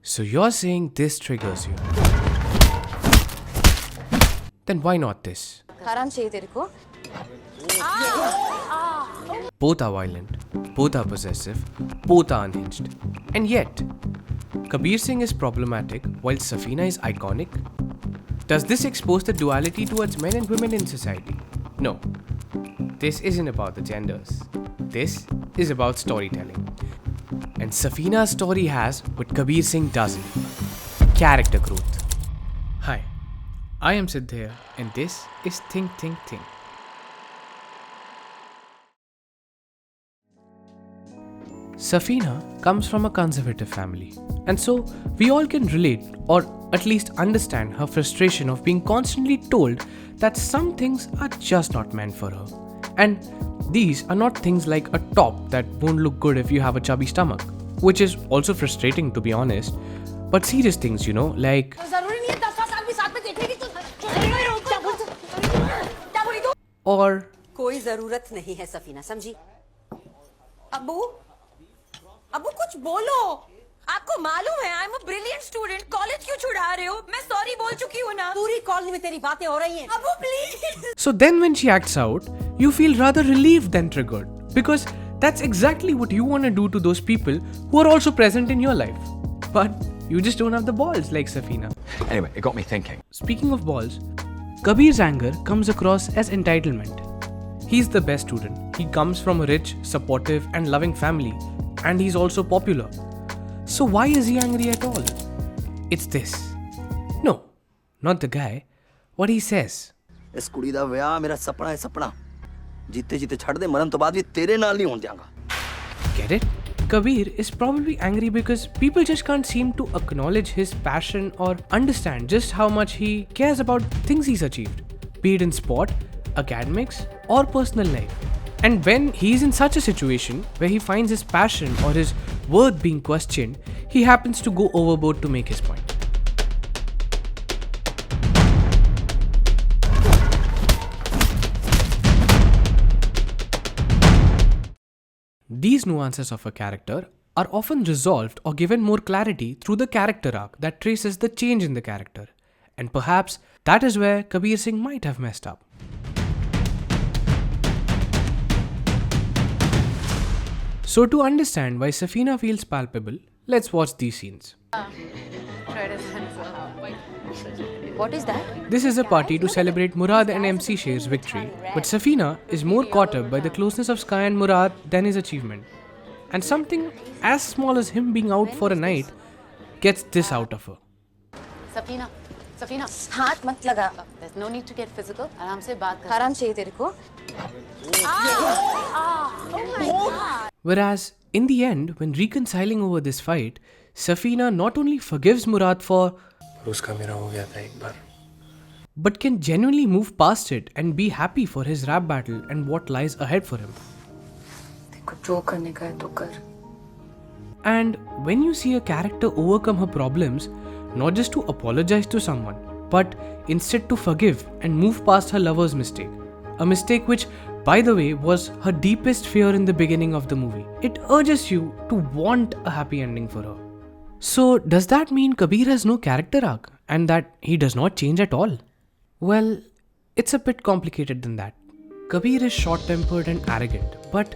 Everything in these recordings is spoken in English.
So you're saying this triggers you. Then why not this? Both are violent, both are possessive, both are unhinged. And yet, Kabir Singh is problematic while Safina is iconic? Does this expose the duality towards men and women in society? No. This isn't about the genders. This is about storytelling. And Safina's story has what Kabir Singh doesn't. Character growth. Hi, I am Siddhya and this is Think Think Think. Safina comes from a conservative family, and so we all can relate or at least understand her frustration of being constantly told that some things are just not meant for her. And these are not things like a top that won't look good if you have a chubby stomach, which is also frustrating to be honest, but serious things, like or कोई जरूरत नहीं है सफीना समझी अबू कुछ बोलो आपको मालूम है I am a brilliant student college क्यों छुड़ा रहे हो मैं सॉरी बोल चुकी हूँ ना पूरी कॉलेज में तेरी बातें हो रही हैं Abu please So then when she acts out, you feel rather relieved than triggered because that's exactly what you want to do to those people who are also present in your life. But you just don't have the balls like Safina. Anyway, it got me thinking. Speaking of balls, Kabir's anger comes across as entitlement. He's the best student. He comes from a rich, supportive and loving family, and he's also popular. So why is he angry at all? It's this. No, not the guy. What he says. इस कुड़ी दा विआह मेरा सपना है सपना जीते जीते छड़ दे मरन तो बाद भी तेरे नाल नहीं होन दियांगा Get it? Kabir is probably angry because people just can't seem to acknowledge his passion or understand just how much he cares about things he's achieved, be it in sport, academics, or personal life. And when he's in such a situation where he finds his passion or his worth being questioned, he happens to go overboard to make his point. These nuances of a character are often resolved or given more clarity through the character arc that traces the change in the character. And perhaps that is where Kabir Singh might have messed up. So to understand why Safina feels palpable, let's watch these scenes. What is that? This is a party to celebrate Murad and MC Sher's victory, but Safina is more caught up by the closeness of Sky and Murad than his achievement. And something as small as him being out for a night gets this out of her. Safina, हाथ मत लगा there's no need to get physical. आराम से बात कर. आराम चाहिए तेरे को Whereas, in the end, when reconciling over this fight, Safina not only forgives Murad for उसका मेरा हो गया था एक बार but can genuinely move past it and be happy for his rap battle and what lies ahead for him. देखो जो करने का है तो कर. And when you see a character overcome her problems, not just to apologize to someone, but instead to forgive and move past her lover's mistake, a mistake which, by the way, was her deepest fear in the beginning of the movie, it urges you to want a happy ending for her. So, does that mean Kabir has no character arc and that he does not change at all? Well, it's a bit complicated than that. Kabir is short-tempered and arrogant, but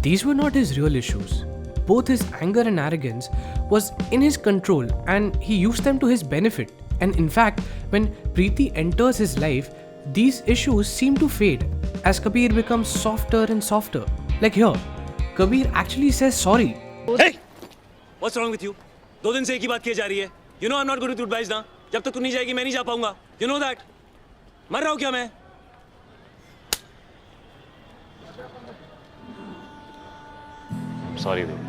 these were not his real issues. Both his anger and arrogance was in his control and he used them to his benefit. And in fact, when Preeti enters his life, these issues seem to fade as Kabir becomes softer and softer. Like here, Kabir actually says sorry. Hey! What's wrong with you? 2 दिन से एक ही बात की जा रही है. You know I'm not going to advise now. जब तक तू नहीं जाएगी मैं नहीं जा पाऊंगा. You know that. मर रहा हूँ क्या मैं? I'm sorry, dude.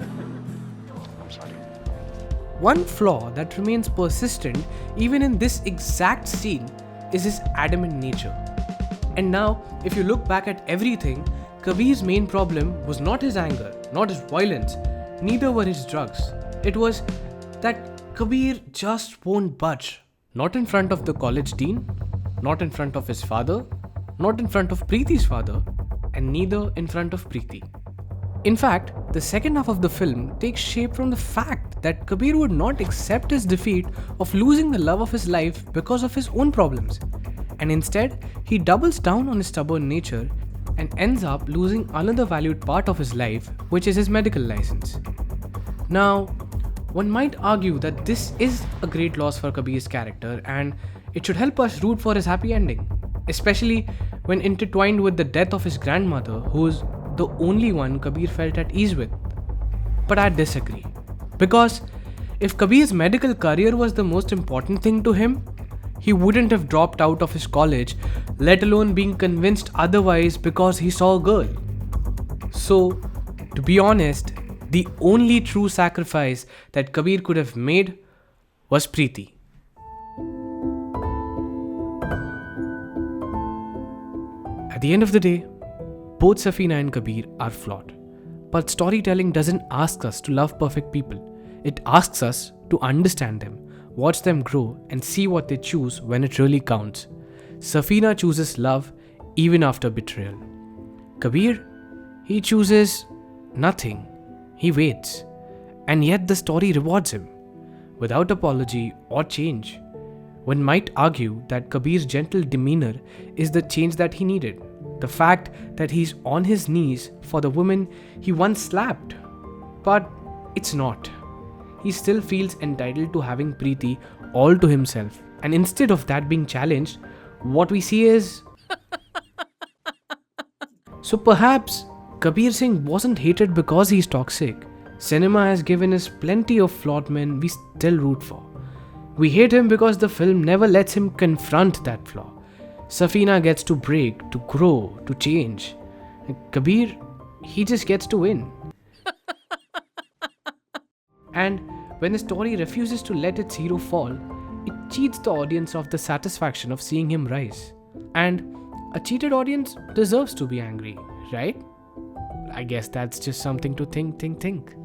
I'm sorry. One flaw that remains persistent even in this exact scene is his adamant nature. And now, if you look back at everything, Kabir's main problem was not his anger, not his violence, neither were his drugs. It was that Kabir just won't budge. Not in front of the college dean, not in front of his father, not in front of Preeti's father, and neither in front of Preeti. In fact, the second half of the film takes shape from the fact that Kabir would not accept his defeat of losing the love of his life because of his own problems. And instead, he doubles down on his stubborn nature and ends up losing another valued part of his life, which is his medical license. Now, one might argue that this is a great loss for Kabir's character and it should help us root for his happy ending, especially when intertwined with the death of his grandmother, who is the only one Kabir felt at ease with. But I disagree. Because if Kabir's medical career was the most important thing to him, he wouldn't have dropped out of his college, let alone being convinced otherwise because he saw a girl. So, to be honest, the only true sacrifice that Kabir could have made was Preeti. At the end of the day, both Safina and Kabir are flawed. But storytelling doesn't ask us to love perfect people. It asks us to understand them, watch them grow, and see what they choose when it really counts. Safina chooses love even after betrayal. Kabir, he chooses nothing. He waits. And yet the story rewards him, without apology or change. One might argue that Kabir's gentle demeanor is the change that he needed. The fact that he's on his knees for the woman he once slapped. But it's not. He still feels entitled to having Preeti all to himself. And instead of that being challenged, what we see is... So perhaps Kabir Singh wasn't hated because he's toxic. Cinema has given us plenty of flawed men we still root for. We hate him because the film never lets him confront that flaw. Safina gets to break, to grow, to change. Kabir, he just gets to win. And when a story refuses to let its hero fall, it cheats the audience of the satisfaction of seeing him rise. And a cheated audience deserves to be angry, right? I guess that's just something to think.